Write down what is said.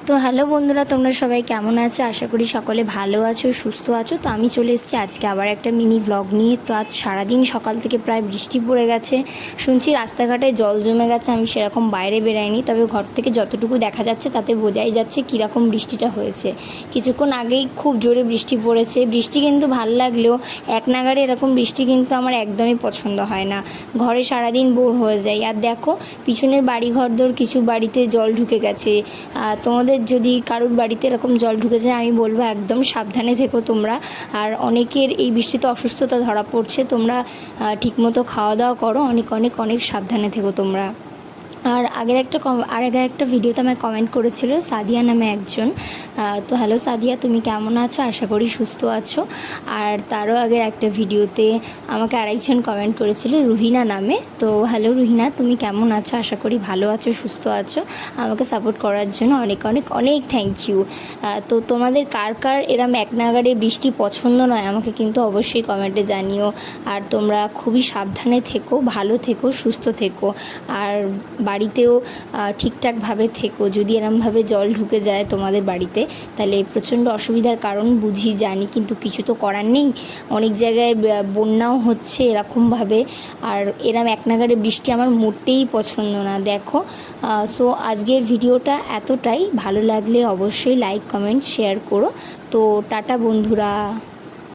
তো হ্যালো বন্ধুরা, তোমরা সবাই কেমন আছো? আশা করি সকলে ভালো আছো, সুস্থ আছো। তো আমি চলে এসেছি আজকে আবার একটা মিনি ব্লগ নিয়ে। তো আজ সারাদিন সকাল থেকে প্রায় বৃষ্টি পড়ে গেছে, শুনছি রাস্তাঘাটে জল জমে গেছে। আমি সেরকম বাইরে বেরাইনি, তবে ঘর থেকে যতটুকু দেখা যাচ্ছে তাতে বোঝাই যাচ্ছে কীরকম বৃষ্টিটা হয়েছে। কিছুক্ষণ আগেই খুব জোরে বৃষ্টি পড়েছে। বৃষ্টি কিন্তু ভালো লাগলেও এক নাগাড়ে এরকম বৃষ্টি কিন্তু আমার একদমই পছন্দ হয় না। ঘরে সারাদিন বোর হয়ে যায়। আর দেখো, পিছনের বাড়ি ঘরদোর কিছু বাড়িতে জল ঢুকে গেছে। তোমাদের যদি কারোর বাড়িতে এরকম জল ঢুকেছে, আমি বলবো একদম সাবধানে থেকো তোমরা। আর অনেকের এই বৃষ্টিতে অসুস্থতা ধরা পড়ছে। তোমরা ঠিকমতো খাওয়া দাওয়া করো, অনেক অনেক অনেক সাবধানে থেকো তোমরা। আর আগের একটা ভিডিওতে আমায় কমেন্ট করেছিল সাদিয়া নামে একজন। তো হ্যালো সাদিয়া, তুমি কেমন আছো? আশা করি সুস্থ আছো। আর তারও আগের একটা ভিডিওতে আমাকে আরেকজন কমেন্ট করেছিল রুহিনা নামে। তো হ্যালো রুহিনা, তুমি কেমন আছো? আশা করি ভালো আছো, সুস্থ আছো। আমাকে সাপোর্ট করার জন্য অনেক অনেক অনেক থ্যাংক ইউ। তো তোমাদের কার কার এরম এক নাগাড়ে বৃষ্টি পছন্দ নয় আমাকে কিন্তু অবশ্যই কমেন্টে জানিও। আর তোমরা খুবই সাবধানে থেকো, ভালো থেকো, সুস্থ থেকো। আর বাড়িতেও ঠিকঠাকভাবে থেকো। যদি এরমভাবে জল ঢুকে যায় তোমাদের বাড়িতে, তাহলে প্রচণ্ড অসুবিধার কারণ বুঝি, জানি, কিন্তু কিছু তো করার নেই। অনেক জায়গায় বন্যাও হচ্ছে এরকমভাবে। আর এরম এক নাগাড়ে বৃষ্টি আমার মোটেই পছন্দ না। দেখো, সো আজকের ভিডিওটা এতটাই। ভালো লাগলে অবশ্যই লাইক, কমেন্ট, শেয়ার করো। তো টাটা বন্ধুরা।